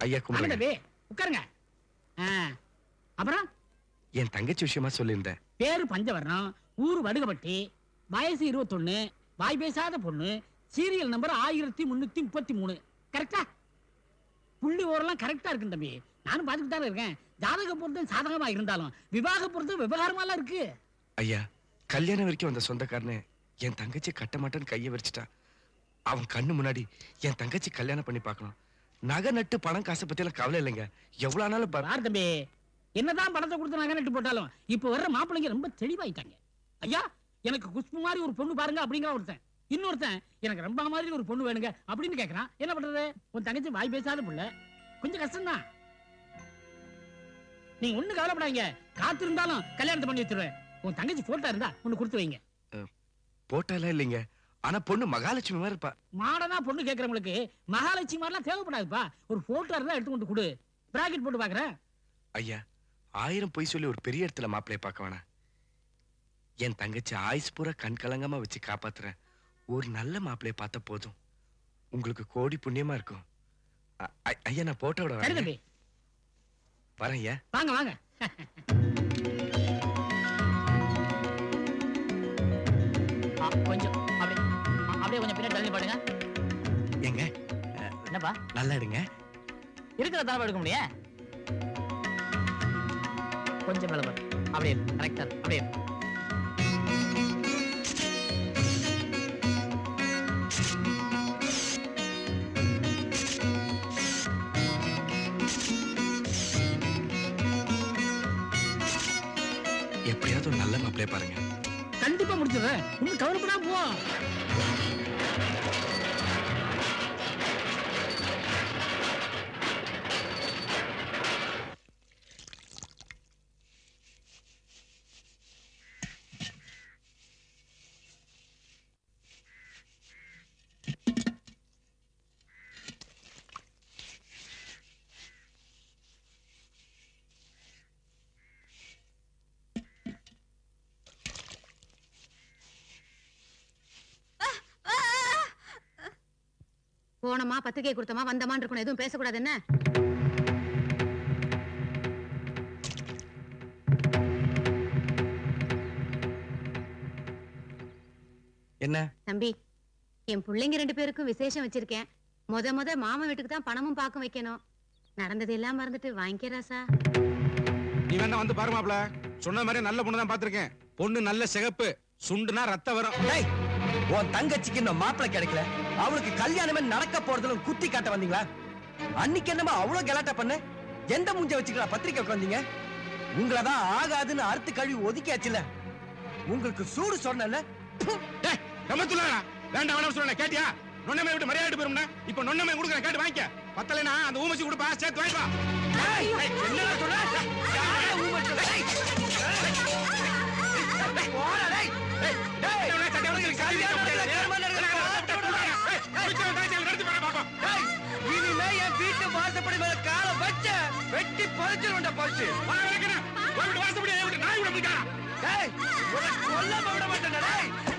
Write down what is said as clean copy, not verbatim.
ஐயா கும்பிடுங்க. உட்காருங்க. அப்புறம் என் தங்கச்சி விஷயமா சொல்லியிருந்தேன். பேரு பஞ்சவர்ணம், ஊரு வடுகப்பட்டி, வயசு 21, வாய் பேசாத பொண்ணு, சீரியல் நம்பர் 1333. கரெக்டா? புள்ளி ஓரெல்லாம் கரெக்டா இருக்கு தம்பி. நானும் பாத்துக்கிட்டு தான் இருக்கேன். ஜாதக பொருத்தம் சாதகமா இருந்தாலும் விவாக பொருத்தம் விவகாரமா இருக்கு. ஐயா, கல்யாணம் வரைக்கும் வந்த சொந்தக்காரனே என் தங்கச்சி கட்ட மாட்டேன்னு கையை வச்சுட்டா. அவன் கண்ணு முன்னாடி என் தங்கச்சி கல்யாணம் பண்ணி பார்க்கணும். நகை நட்டு பணம் காசை பத்தி எல்லாம் கவலை இல்லைங்க. எவ்வளவு ஆனாலும் தம்பி, என்னதான் பணத்தை கொடுத்து நகை நட்டு போட்டாலும் இப்ப வர்ற மாப்பிள்ளைங்க ரொம்ப தெளிவாயிட்டாங்க. ஐயா, எனக்கு குஷ்பு மாதிரி ஒரு பொண்ணு பாருங்க அப்படிங்கிற ஒருத்தன். இன்னொருத்தன் எனக்கு ரொம்ப மாதிரி ஒரு பொண்ணு வேணுங்க அப்படின்னு கேட்கறான். என்ன பண்றது? உன் தங்கச்சி வாய் பேசாத புள்ள, கொஞ்சம் கஷ்டம்தான். நீங்க ஒண்ணு கவலைப்படாங்க, காத்து இருந்தாலும் கல்யாணத்தை பண்ணி வச்சிருவேன். உன் தங்கச்சி போட்டோ இருந்தா ஒண்ணு கொடுத்து வைங்க. போட்டாலாம் இல்லைங்க, ஆனா பொண்ணு மகாலட்சுமி மாதிரி இருப்பா. மாடனா பொண்ணு கேட்கறவங்களுக்கு மகாலட்சுமி மாதிரிலாம் தேவைப்படாதுப்பா. ஒரு போட்டோ இருந்தா எடுத்து கொண்டு கொடு, பிராக்கெட் போட்டு பாக்குறேன். ஐயா, 1000 பொய் சொல்லி ஒரு பெரிய இடத்துல மாப்பிளைய பார்க்க வேணாம். என் தங்கச்சி ஆயுஸ் பூரா கண் கலங்காம வச்சு காப்பாத்துறேன் ஒரு நல்ல மாப்பிளைய பார்த்தா போதும். உங்களுக்கு கோடி புண்ணியமா இருக்கும். ஐயா, நான் போட்டோட வரேன். ஐயா, வாங்க வாங்க. கொஞ்சம் அப்படியே கொஞ்சம் பின்னாடி தள்ளி பாடுங்க. எங்க என்னப்பா? நல்லா எடுங்க. இருக்கிற தரவா எடுக்க முடியும். கொஞ்சம் மேல பாரு. அப்படியே கரெக்டா அப்படியே. எப்படியாவது ஒரு நல்ல மாப்பிளைய பாருங்க. கண்டிப்பா முடிச்சிடுறேன், ஒன்னும் கவலைப்படாம போ. போனமா பத்திரிகை கொடுத்தமா வந்தமான் இருக்கணும், எதுவும் பேசக்கூடாது. என்ன என்ன தம்பி, என் பிள்ளைங்க 2 பேருக்கும் விசேஷம் வச்சிருக்கேன். முத மாமா வீட்டுக்கு தான் பணமும் பாக்கம் வைக்கணும். நடந்தது எல்லாம் மறந்துட்டு வாங்கிக்கிறாசா. நீ வேணா வந்து பாரு மாப்ள, சொன்ன மாதிரி நல்ல பொண்ணு தான் பாத்திருக்கேன். பொண்ணு நல்ல சிகப்பு, சுண்டுனா ரத்தம் வரும். உன் தங்கச்சிக்கு இந்த மாப்பிளை கிடைக்கல, அவளுக்கு கல்யாணமே நடக்க போறதுல குத்தி காட்ட வந்தீங்களா? அன்னைக்கு என்னமா அவ்வளவு கலாட்டா பண்ண? எந்த மூஞ்ச வச்சுக்கலாம் பத்திரிக்கை உட்காந்தீங்க? உங்களதான் ஆகாதுன்னு அறுத்து கழுவி ஒதுக்கியாச்சுல. உங்களுக்கு சூடு சொன்னல. வேண்டாம் வேண்டாம் சொல்ல கேட்டியா? நொன்னமை விட்டு மரியாதை பெறும்னா இப்ப நொன்னமை கொடுக்குறேன், கேட்டு வாங்கிக்க. பத்தலைனா அந்த ஊமச்சி கொடுப்பா, சேர்த்து வாங்கிப்பா. என்ன சொல்ற? வீட்டு வாசப்படி மேல கால வச்ச வெட்டி பறிச்சிருவா பறிச்சு வாசப்படி நாய் விட முடியாது. கொல்லாம விட மாட்டேன்.